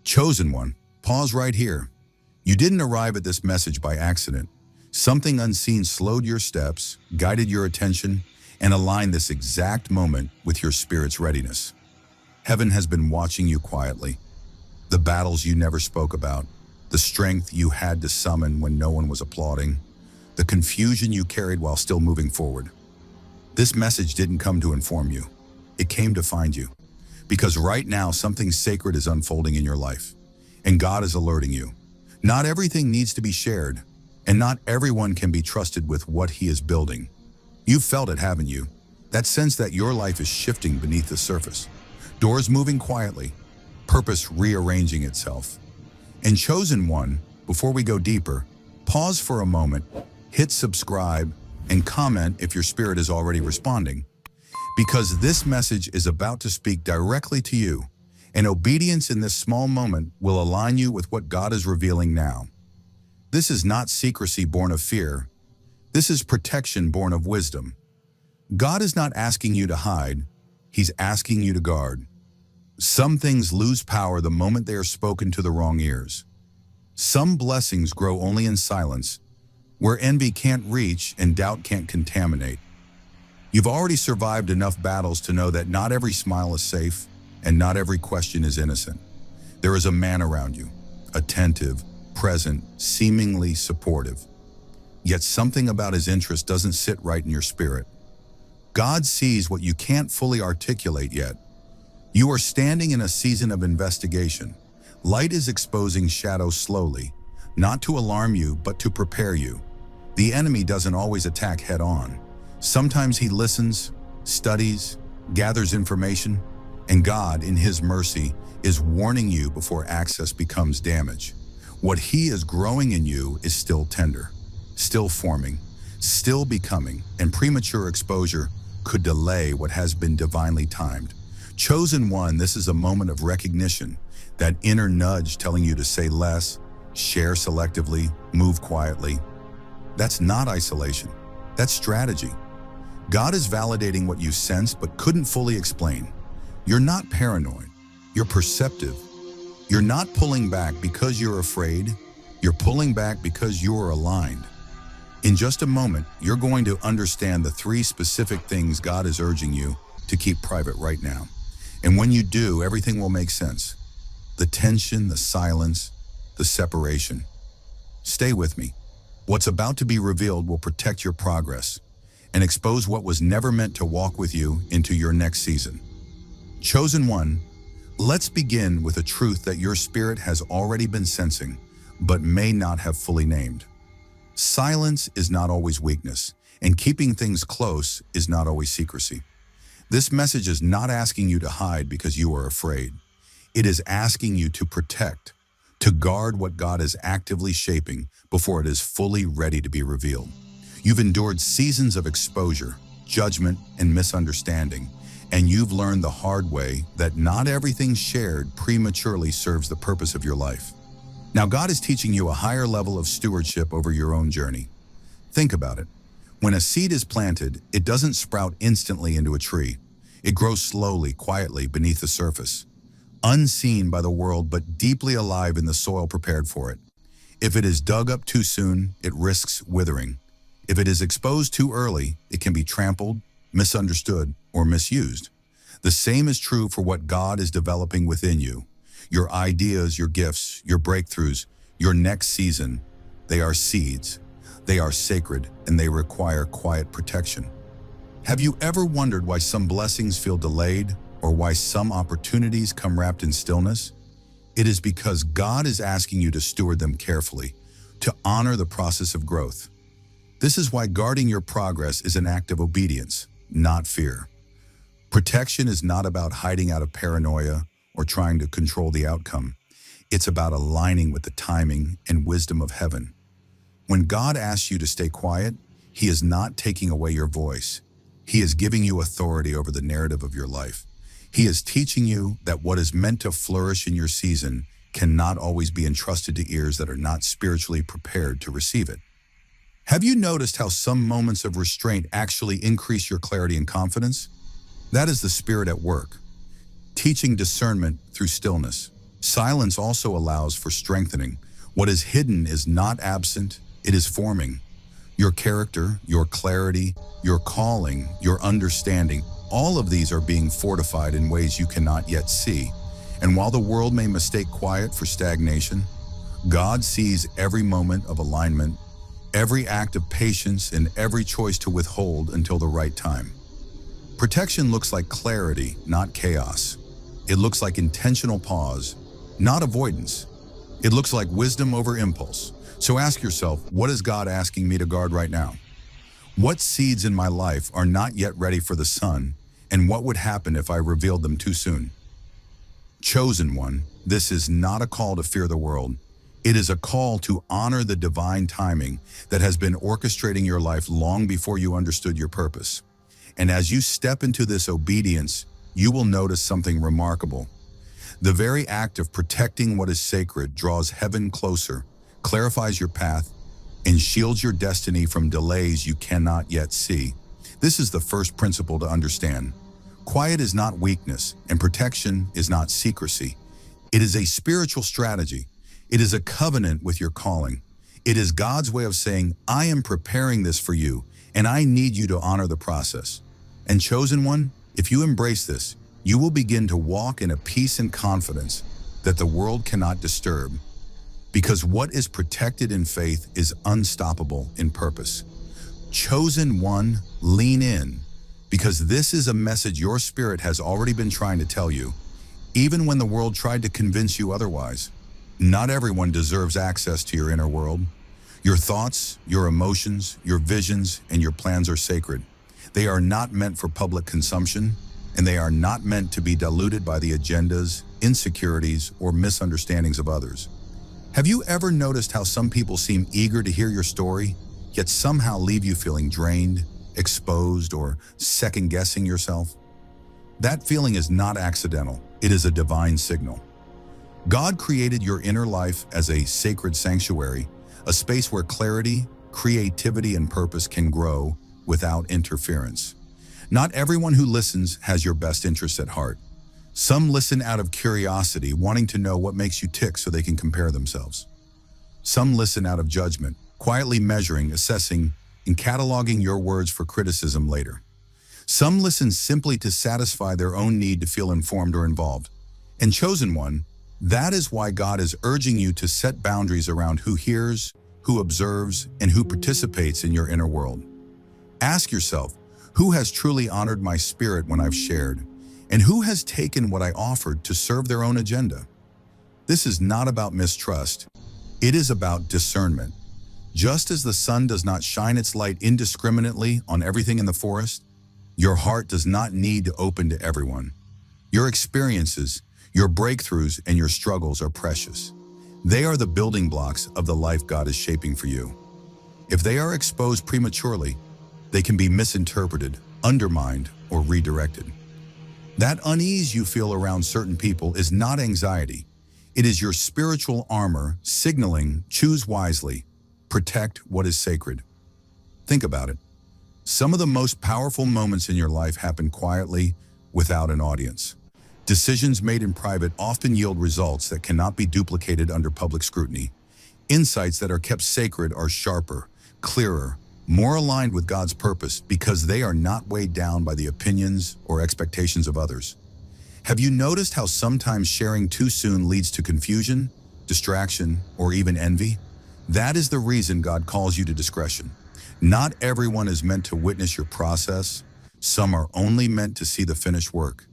Chosen one, pause right here. You didn't arrive at this message by accident. Something unseen slowed your steps, guided your attention, and aligned this exact moment with your spirit's readiness. Heaven has been watching you quietly. The battles you never spoke about, the strength you had to summon when no one was applauding, the confusion you carried while still moving forward. This message didn't come to inform you. It came to find you. Because right now, something sacred is unfolding in your life, and God is alerting you. Not everything needs to be shared, and not everyone can be trusted with what He is building. You've felt it, haven't you? That sense that your life is shifting beneath the surface. Doors moving quietly, purpose rearranging itself. And chosen one, before we go deeper, pause for a moment, hit subscribe, and comment if your spirit is already responding. Because this message is about to speak directly to you, and obedience in this small moment will align you with what God is revealing now. This is not secrecy born of fear. This is protection born of wisdom. God is not asking you to hide. He's asking you to guard. Some things lose power the moment they are spoken to the wrong ears. Some blessings grow only in silence, where envy can't reach and doubt can't contaminate. You've already survived enough battles to know that not every smile is safe and not every question is innocent. There is a man around you, attentive, present, seemingly supportive. Yet something about his interest doesn't sit right in your spirit. God sees what you can't fully articulate yet. You are standing in a season of investigation. Light is exposing shadows slowly, not to alarm you, but to prepare you. The enemy doesn't always attack head-on. Sometimes he listens, studies, gathers information, and God, in His mercy, is warning you before access becomes damage. What He is growing in you is still tender, still forming, still becoming, and premature exposure could delay what has been divinely timed. Chosen one, this is a moment of recognition, that inner nudge telling you to say less, share selectively, move quietly. That's not isolation, that's strategy. God is validating what you sensed but couldn't fully explain. You're not paranoid, you're perceptive. You're not pulling back because you're afraid, you're pulling back because you're aligned. In just a moment, you're going to understand the 3 specific things God is urging you to keep private right now. And when you do, everything will make sense. The tension, the silence, the separation. Stay with me. What's about to be revealed will protect your progress and expose what was never meant to walk with you into your next season. Chosen one, let's begin with a truth that your spirit has already been sensing, but may not have fully named. Silence is not always weakness, and keeping things close is not always secrecy. This message is not asking you to hide because you are afraid. It is asking you to protect, to guard what God is actively shaping before it is fully ready to be revealed. You've endured seasons of exposure, judgment, and misunderstanding, and you've learned the hard way that not everything shared prematurely serves the purpose of your life. Now God is teaching you a higher level of stewardship over your own journey. Think about it. When a seed is planted, it doesn't sprout instantly into a tree. It grows slowly, quietly beneath the surface, unseen by the world but deeply alive in the soil prepared for it. If it is dug up too soon, it risks withering. If it is exposed too early, it can be trampled, misunderstood, or misused. The same is true for what God is developing within you. Your ideas, your gifts, your breakthroughs, your next season, they are seeds. They are sacred, and they require quiet protection. Have you ever wondered why some blessings feel delayed or why some opportunities come wrapped in stillness? It is because God is asking you to steward them carefully, to honor the process of growth. This is why guarding your progress is an act of obedience, not fear. Protection is not about hiding out of paranoia or trying to control the outcome. It's about aligning with the timing and wisdom of heaven. When God asks you to stay quiet, He is not taking away your voice. He is giving you authority over the narrative of your life. He is teaching you that what is meant to flourish in your season cannot always be entrusted to ears that are not spiritually prepared to receive it. Have you noticed how some moments of restraint actually increase your clarity and confidence? That is the Spirit at work, teaching discernment through stillness. Silence also allows for strengthening. What is hidden is not absent, it is forming. Your character, your clarity, your calling, your understanding, all of these are being fortified in ways you cannot yet see. And while the world may mistake quiet for stagnation, God sees every moment of alignment, every act of patience, and every choice to withhold until the right time. Protection looks like clarity, not chaos. It looks like intentional pause, not avoidance. It looks like wisdom over impulse. So ask yourself, what is God asking me to guard right now? What seeds in my life are not yet ready for the sun, and what would happen if I revealed them too soon? Chosen one, this is not a call to fear the world. It is a call to honor the divine timing that has been orchestrating your life long before you understood your purpose. And as you step into this obedience, you will notice something remarkable. The very act of protecting what is sacred draws heaven closer, clarifies your path, and shields your destiny from delays you cannot yet see. This is the first principle to understand. Quiet is not weakness, and protection is not secrecy. It is a spiritual strategy. It is a covenant with your calling. It is God's way of saying, I am preparing this for you, and I need you to honor the process. And chosen one, if you embrace this, you will begin to walk in a peace and confidence that the world cannot disturb. Because what is protected in faith is unstoppable in purpose. Chosen one, lean in, because this is a message your spirit has already been trying to tell you, even when the world tried to convince you otherwise. Not everyone deserves access to your inner world. Your thoughts, your emotions, your visions, and your plans are sacred. They are not meant for public consumption, and they are not meant to be diluted by the agendas, insecurities, or misunderstandings of others. Have you ever noticed how some people seem eager to hear your story, yet somehow leave you feeling drained, exposed, or second-guessing yourself? That feeling is not accidental. It is a divine signal. God created your inner life as a sacred sanctuary, a space where clarity, creativity, and purpose can grow without interference. Not everyone who listens has your best interests at heart. Some listen out of curiosity, wanting to know what makes you tick so they can compare themselves. Some listen out of judgment, quietly measuring, assessing, and cataloging your words for criticism later. Some listen simply to satisfy their own need to feel informed or involved. And chosen one, that is why God is urging you to set boundaries around who hears, who observes, and who participates in your inner world. Ask yourself, who has truly honored my spirit when I've shared, and who has taken what I offered to serve their own agenda? This is not about mistrust. It is about discernment. Just as the sun does not shine its light indiscriminately on everything in the forest, your heart does not need to open to everyone. Your experiences, your breakthroughs, and your struggles are precious. They are the building blocks of the life God is shaping for you. If they are exposed prematurely, they can be misinterpreted, undermined, or redirected. That unease you feel around certain people is not anxiety. It is your spiritual armor signaling, choose wisely, protect what is sacred. Think about it. Some of the most powerful moments in your life happen quietly, without an audience. Decisions made in private often yield results that cannot be duplicated under public scrutiny. Insights that are kept sacred are sharper, clearer, more aligned with God's purpose because they are not weighed down by the opinions or expectations of others. Have you noticed how sometimes sharing too soon leads to confusion, distraction, or even envy? That is the reason God calls you to discretion. Not everyone is meant to witness your process. Some are only meant to see the finished work.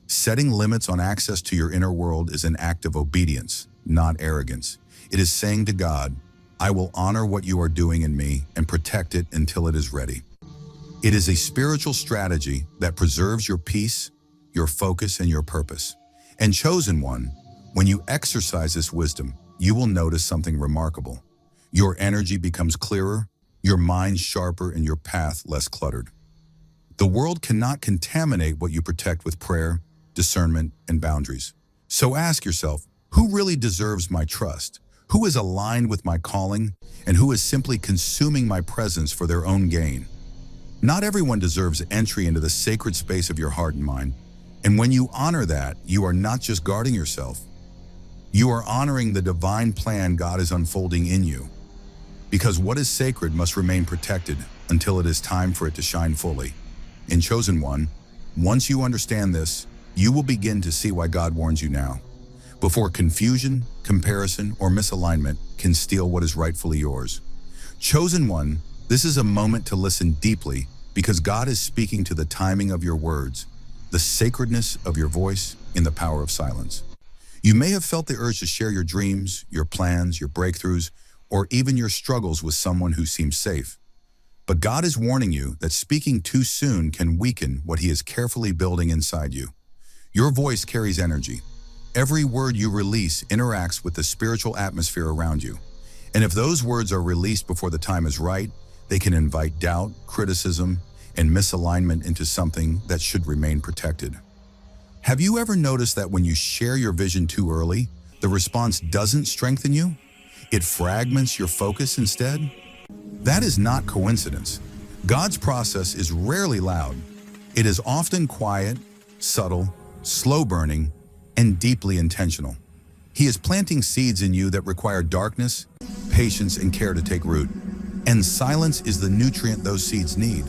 Setting limits on access to your inner world is an act of obedience, not arrogance. It is saying to God, I will honor what you are doing in me and protect it until it is ready. It is a spiritual strategy that preserves your peace, your focus, and your purpose. And chosen one, when you exercise this wisdom, you will notice something remarkable. Your energy becomes clearer, your mind sharper, and your path less cluttered. The world cannot contaminate what you protect with prayer, discernment, and boundaries. So ask yourself, who really deserves my trust? Who is aligned with my calling, and who is simply consuming my presence for their own gain? Not everyone deserves entry into the sacred space of your heart and mind. And when you honor that, you are not just guarding yourself, You are honoring the divine plan God is unfolding in you, because what is sacred must remain protected until it is time for it to shine fully. In Chosen One, once you understand this, you will begin to see why God warns you now, before confusion, comparison, or misalignment can steal what is rightfully yours. Chosen One, this is a moment to listen deeply, because God is speaking to the timing of your words, the sacredness of your voice, and the power of silence. You may have felt the urge to share your dreams, your plans, your breakthroughs, or even your struggles with someone who seems safe. But God is warning you that speaking too soon can weaken what He is carefully building inside you. Your voice carries energy. Every word you release interacts with the spiritual atmosphere around you. And if those words are released before the time is right, they can invite doubt, criticism, and misalignment into something that should remain protected. Have you ever noticed that when you share your vision too early, the response doesn't strengthen you? It fragments your focus instead? That is not coincidence. God's process is rarely loud. It is often quiet, subtle, slow-burning, and deeply intentional. He is planting seeds in you that require darkness, patience, and care to take root. And silence is the nutrient those seeds need.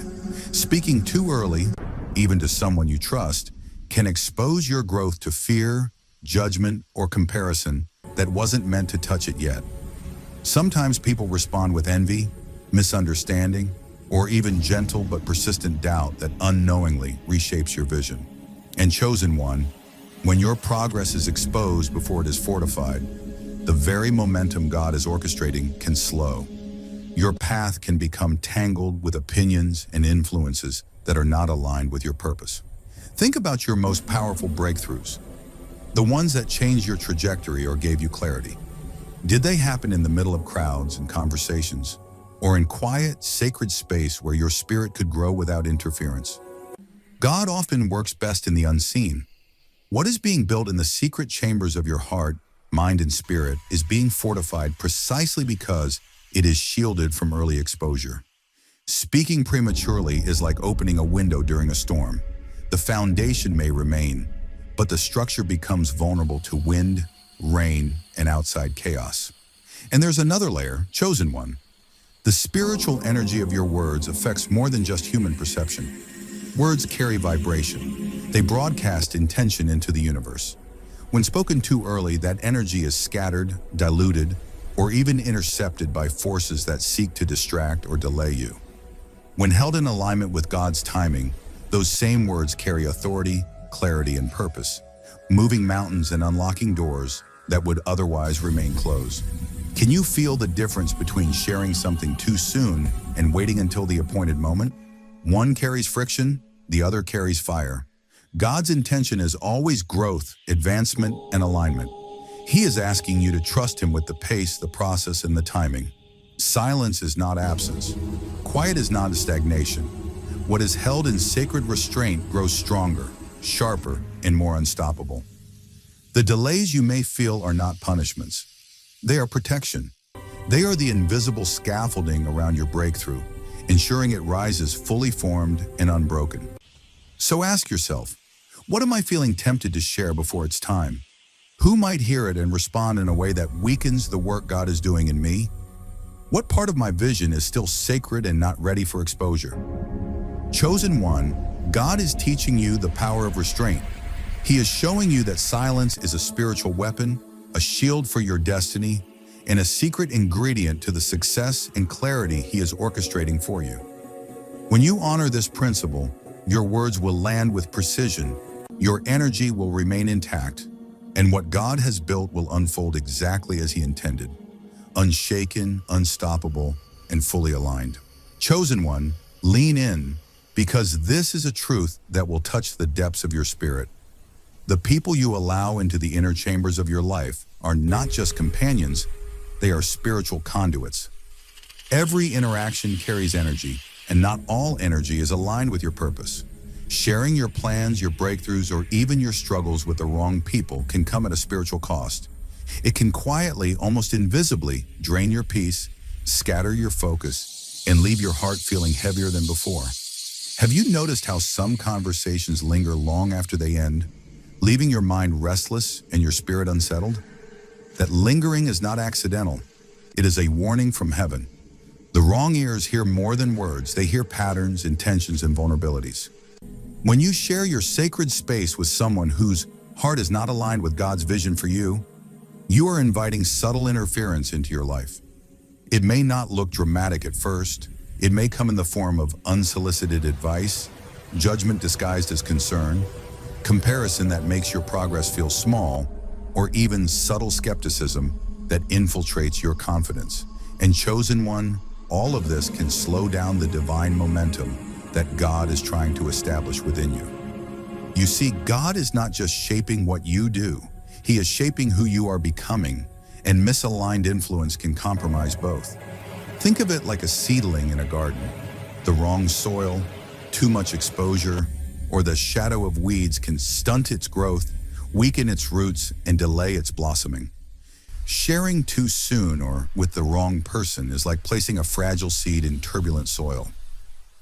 Speaking too early, even to someone you trust, can expose your growth to fear, judgment, or comparison that wasn't meant to touch it yet. Sometimes people respond with envy, misunderstanding, or even gentle but persistent doubt that unknowingly reshapes your vision. And Chosen One, when your progress is exposed before it is fortified, the very momentum God is orchestrating can slow. Your path can become tangled with opinions and influences that are not aligned with your purpose. Think about your most powerful breakthroughs, the ones that changed your trajectory or gave you clarity. Did they happen in the middle of crowds and conversations, or in quiet, sacred space where your spirit could grow without interference? God often works best in the unseen. What is being built in the secret chambers of your heart, mind, and spirit is being fortified precisely because it is shielded from early exposure. Speaking prematurely is like opening a window during a storm. The foundation may remain, but the structure becomes vulnerable to wind, rain, and outside chaos. And there's another layer, Chosen One. The spiritual energy of your words affects more than just human perception. Words carry vibration. They broadcast intention into the universe. When spoken too early, that energy is scattered, diluted, or even intercepted by forces that seek to distract or delay you. When held in alignment with God's timing, those same words carry authority, clarity, and purpose, moving mountains and unlocking doors that would otherwise remain closed. Can you feel the difference between sharing something too soon and waiting until the appointed moment? One carries friction, the other carries fire. God's intention is always growth, advancement, and alignment. He is asking you to trust Him with the pace, the process, and the timing. Silence is not absence. Quiet is not a stagnation. What is held in sacred restraint grows stronger, sharper, and more unstoppable. The delays you may feel are not punishments. They are protection. They are the invisible scaffolding around your breakthrough, ensuring it rises fully formed and unbroken. So ask yourself, what am I feeling tempted to share before it's time? Who might hear it and respond in a way that weakens the work God is doing in me? What part of my vision is still sacred and not ready for exposure? Chosen One, God is teaching you the power of restraint. He is showing you that silence is a spiritual weapon, a shield for your destiny, and a secret ingredient to the success and clarity He is orchestrating for you. When you honor this principle, your words will land with precision, your energy will remain intact, and what God has built will unfold exactly as He intended, unshaken, unstoppable, and fully aligned. Chosen One, lean in, because this is a truth that will touch the depths of your spirit. The people you allow into the inner chambers of your life are not just companions, they are spiritual conduits. Every interaction carries energy, and not all energy is aligned with your purpose. Sharing your plans, your breakthroughs, or even your struggles with the wrong people can come at a spiritual cost. It can quietly, almost invisibly, drain your peace, scatter your focus, and leave your heart feeling heavier than before. Have you noticed how some conversations linger long after they end, leaving your mind restless and your spirit unsettled? that lingering is not accidental. It is a warning from heaven. The wrong ears hear more than words. They hear patterns, intentions, and vulnerabilities. When you share your sacred space with someone whose heart is not aligned with God's vision for you, you are inviting subtle interference into your life. It may not look dramatic at first. It may come in the form of unsolicited advice, judgment disguised as concern, comparison that makes your progress feel small, or even subtle skepticism that infiltrates your confidence. And chosen one, all of this can slow down the divine momentum that God is trying to establish within you. You see, God is not just shaping what you do, He is shaping who you are becoming, and misaligned influence can compromise both. Think of it like a seedling in a garden. The wrong soil, too much exposure, or the shadow of weeds can stunt its growth, weaken its roots, and delay its blossoming. Sharing too soon or with the wrong person is like placing a fragile seed in turbulent soil.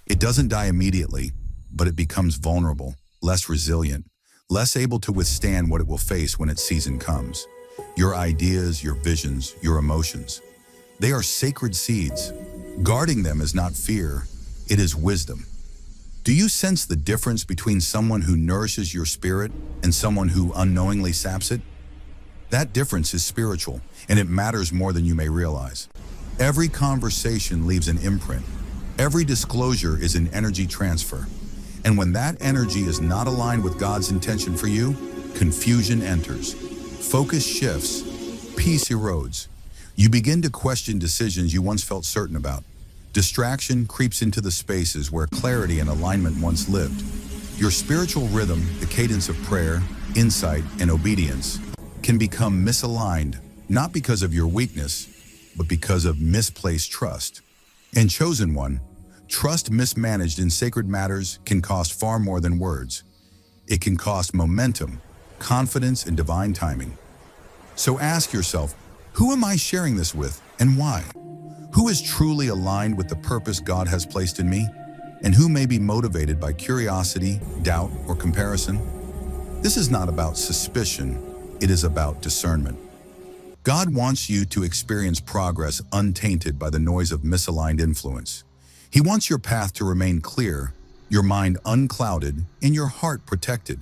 It doesn't die immediately, but it becomes vulnerable, less resilient, less able to withstand what it will face when its season comes. Your ideas, your visions, your emotions, they are sacred seeds. Guarding them is not fear, it is wisdom. Do you sense the difference between someone who nourishes your spirit and someone who unknowingly saps it? That difference is spiritual, and it matters more than you may realize. Every conversation leaves an imprint. Every disclosure is an energy transfer. And when that energy is not aligned with God's intention for you, confusion enters. Focus shifts, peace erodes. You begin to question decisions you once felt certain about. Distraction creeps into the spaces where clarity and alignment once lived. Your spiritual rhythm, the cadence of prayer, insight, and obedience, can become misaligned, not because of your weakness, but because of misplaced trust. And chosen one, trust mismanaged in sacred matters can cost far more than words. It can cost momentum, confidence, and divine timing. So ask yourself, who am I sharing this with and why? Who is truly aligned with the purpose God has placed in me? And who may be motivated by curiosity, doubt, or comparison? This is not about suspicion, it is about discernment. God wants you to experience progress untainted by the noise of misaligned influence. He wants your path to remain clear, your mind unclouded, and your heart protected.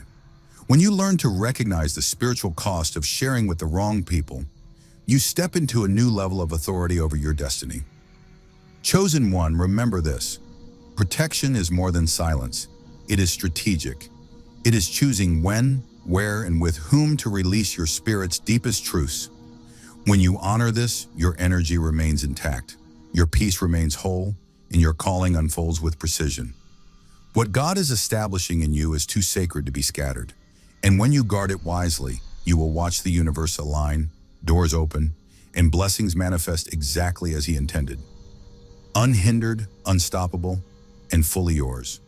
When you learn to recognize the spiritual cost of sharing with the wrong people, you step into a new level of authority over your destiny. Chosen one, remember this. Protection is more than silence. It is strategic. It is choosing when, where, and with whom to release your spirit's deepest truths. When you honor this, your energy remains intact, your peace remains whole, and your calling unfolds with precision. What God is establishing in you is too sacred to be scattered. And when you guard it wisely, you will watch the universe align, doors open, and blessings manifest exactly as He intended. Unhindered, unstoppable, and fully yours.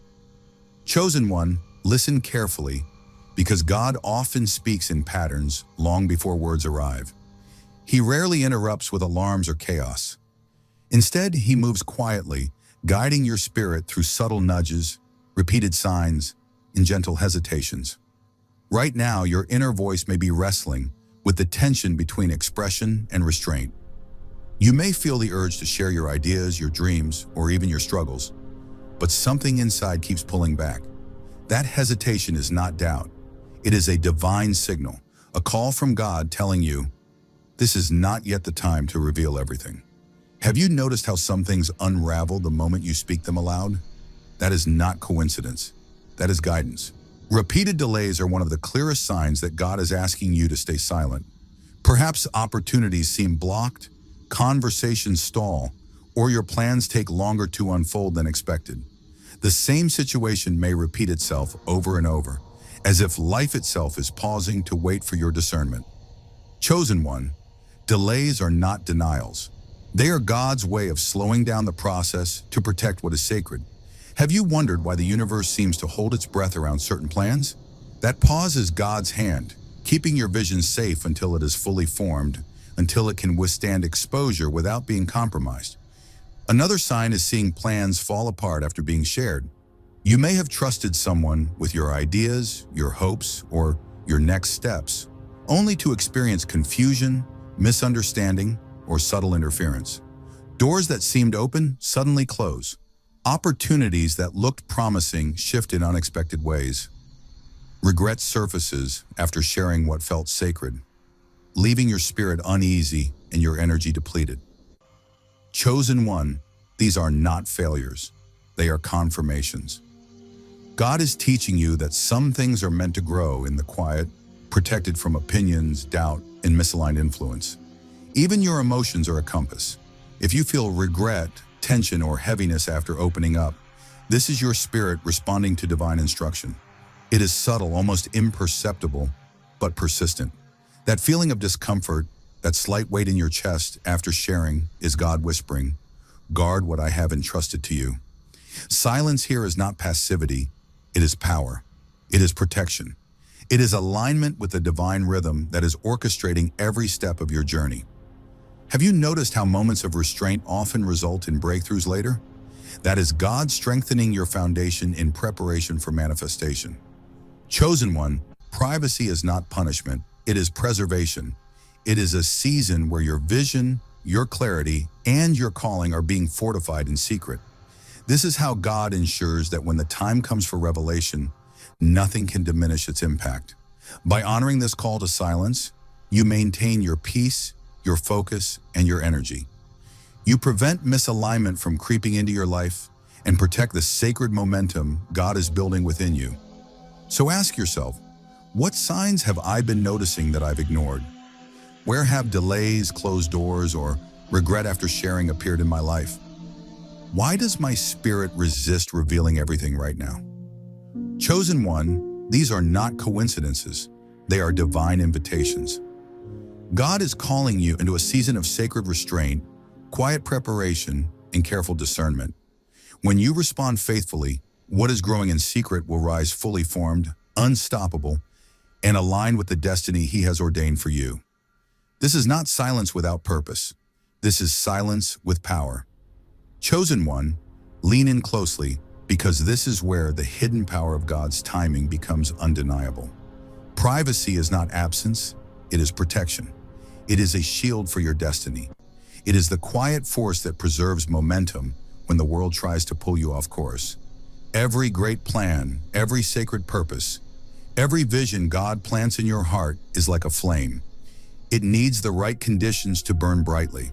Chosen one, listen carefully, because God often speaks in patterns long before words arrive. He rarely interrupts with alarms or chaos. Instead, He moves quietly, guiding your spirit through subtle nudges, repeated signs, and gentle hesitations. Right now, your inner voice may be wrestling with the tension between expression and restraint. You may feel the urge to share your ideas, your dreams, or even your struggles, but something inside keeps pulling back. That hesitation is not doubt. It is a divine signal, a call from God telling you, this is not yet the time to reveal everything. Have you noticed how some things unravel the moment you speak them aloud? That is not coincidence. That is guidance. Repeated delays are one of the clearest signs that God is asking you to stay silent. Perhaps opportunities seem blocked, conversations stall, or your plans take longer to unfold than expected. The same situation may repeat itself over and over, as if life itself is pausing to wait for your discernment. Chosen one, delays are not denials. They are God's way of slowing down the process to protect what is sacred. Have you wondered why the universe seems to hold its breath around certain plans? That pause is God's hand, keeping your vision safe until it is fully formed, until it can withstand exposure without being compromised. Another sign is seeing plans fall apart after being shared. You may have trusted someone with your ideas, your hopes, or your next steps, only to experience confusion, misunderstanding, or subtle interference. Doors that seemed open suddenly close. Opportunities that looked promising shift in unexpected ways. Regret surfaces after sharing what felt sacred, leaving your spirit uneasy and your energy depleted. Chosen one, these are not failures. They are confirmations. God is teaching you that some things are meant to grow in the quiet, protected from opinions, doubt, and misaligned influence. Even your emotions are a compass. If you feel regret, tension, or heaviness after opening up, this is your spirit responding to divine instruction. It is subtle, almost imperceptible, but persistent. That feeling of discomfort, that slight weight in your chest after sharing, is God whispering, "Guard what I have entrusted to you." Silence here is not passivity, it is power. It is protection. It is alignment with the divine rhythm that is orchestrating every step of your journey. Have you noticed how moments of restraint often result in breakthroughs later? That is God strengthening your foundation in preparation for manifestation. Chosen one, privacy is not punishment, it is preservation. It is a season where your vision, your clarity, and your calling are being fortified in secret. This is how God ensures that when the time comes for revelation, nothing can diminish its impact. By honoring this call to silence, you maintain your peace, your focus, and your energy. You prevent misalignment from creeping into your life and protect the sacred momentum God is building within you. So ask yourself, what signs have I been noticing that I've ignored? Where have delays, closed doors, or regret after sharing appeared in my life? Why does my spirit resist revealing everything right now? Chosen one, these are not coincidences. They are divine invitations. God is calling you into a season of sacred restraint, quiet preparation, and careful discernment. When you respond faithfully, what is growing in secret will rise fully formed, unstoppable, and aligned with the destiny He has ordained for you. This is not silence without purpose. This is silence with power. Chosen one, lean in closely, because this is where the hidden power of God's timing becomes undeniable. Privacy is not absence, it is protection. It is a shield for your destiny. It is the quiet force that preserves momentum when the world tries to pull you off course. Every great plan, every sacred purpose, every vision God plants in your heart is like a flame. It needs the right conditions to burn brightly.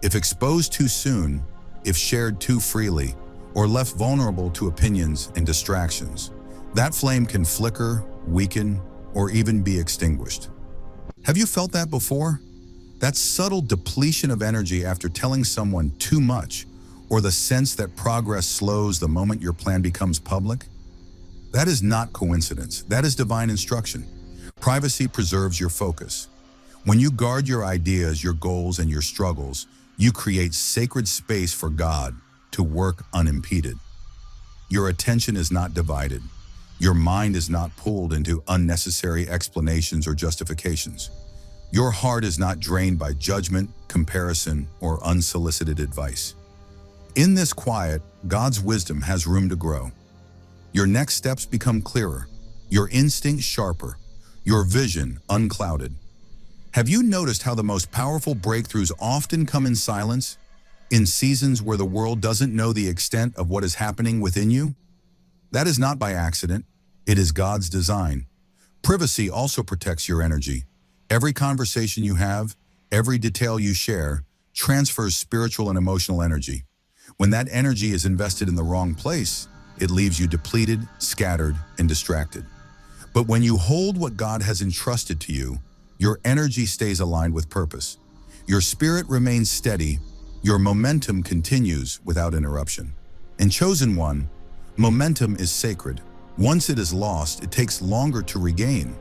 If exposed too soon, if shared too freely, or left vulnerable to opinions and distractions, that flame can flicker, weaken, or even be extinguished. Have you felt that before? That subtle depletion of energy after telling someone too much, or the sense that progress slows the moment your plan becomes public? That is not coincidence. That is divine instruction. Privacy preserves your focus. When you guard your ideas, your goals, and your struggles, you create sacred space for God to work unimpeded. Your attention is not divided. Your mind is not pulled into unnecessary explanations or justifications. Your heart is not drained by judgment, comparison, or unsolicited advice. In this quiet, God's wisdom has room to grow. Your next steps become clearer, your instincts sharper, your vision unclouded. Have you noticed how the most powerful breakthroughs often come in silence, in seasons where the world doesn't know the extent of what is happening within you? That is not by accident, it is God's design. Privacy also protects your energy. Every conversation you have, every detail you share, transfers spiritual and emotional energy. When that energy is invested in the wrong place, it leaves you depleted, scattered, and distracted. But when you hold what God has entrusted to you, your energy stays aligned with purpose. Your spirit remains steady, your momentum continues without interruption. And chosen one, momentum is sacred. Once it is lost, it takes longer to regain.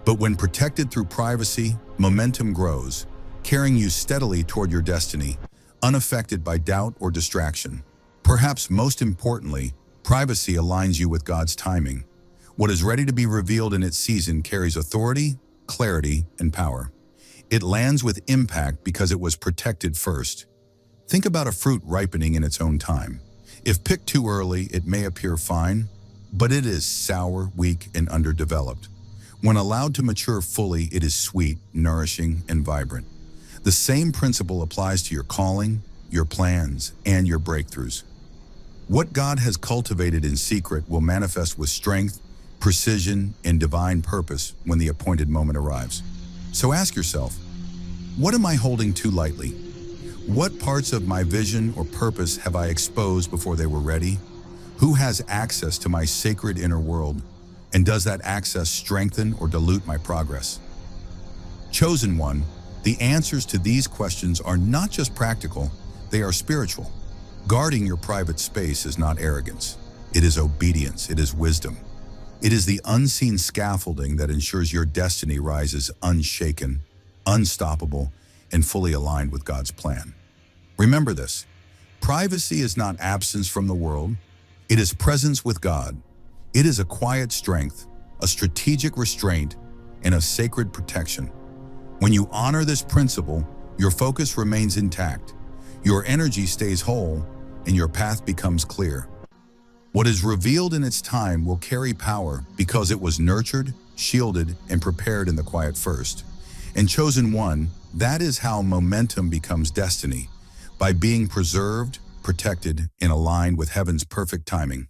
But when protected through privacy, momentum grows, carrying you steadily toward your destiny, unaffected by doubt or distraction. Perhaps most importantly, privacy aligns you with God's timing. What is ready to be revealed in its season carries authority, clarity, and power. It lands with impact because it was protected first. Think about a fruit ripening in its own time. If picked too early, it may appear fine, but it is sour, weak, and underdeveloped. When allowed to mature fully, it is sweet, nourishing, and vibrant. The same principle applies to your calling, your plans, and your breakthroughs. What God has cultivated in secret will manifest with strength, precision, and divine purpose when the appointed moment arrives. So ask yourself, what am I holding too lightly? What parts of my vision or purpose have I exposed before they were ready? Who has access to my sacred inner world? And does that access strengthen or dilute my progress? Chosen one, the answers to these questions are not just practical, they are spiritual. Guarding your private space is not arrogance. It is obedience, it is wisdom. It is the unseen scaffolding that ensures your destiny rises unshaken, unstoppable, and fully aligned with God's plan. Remember this, privacy is not absence from the world, it is presence with God. It is a quiet strength, a strategic restraint, and a sacred protection. When you honor this principle, your focus remains intact, your energy stays whole, and your path becomes clear. What is revealed in its time will carry power because it was nurtured, shielded, and prepared in the quiet first. And chosen one, that is how momentum becomes destiny, by being preserved, protected, and aligned with heaven's perfect timing.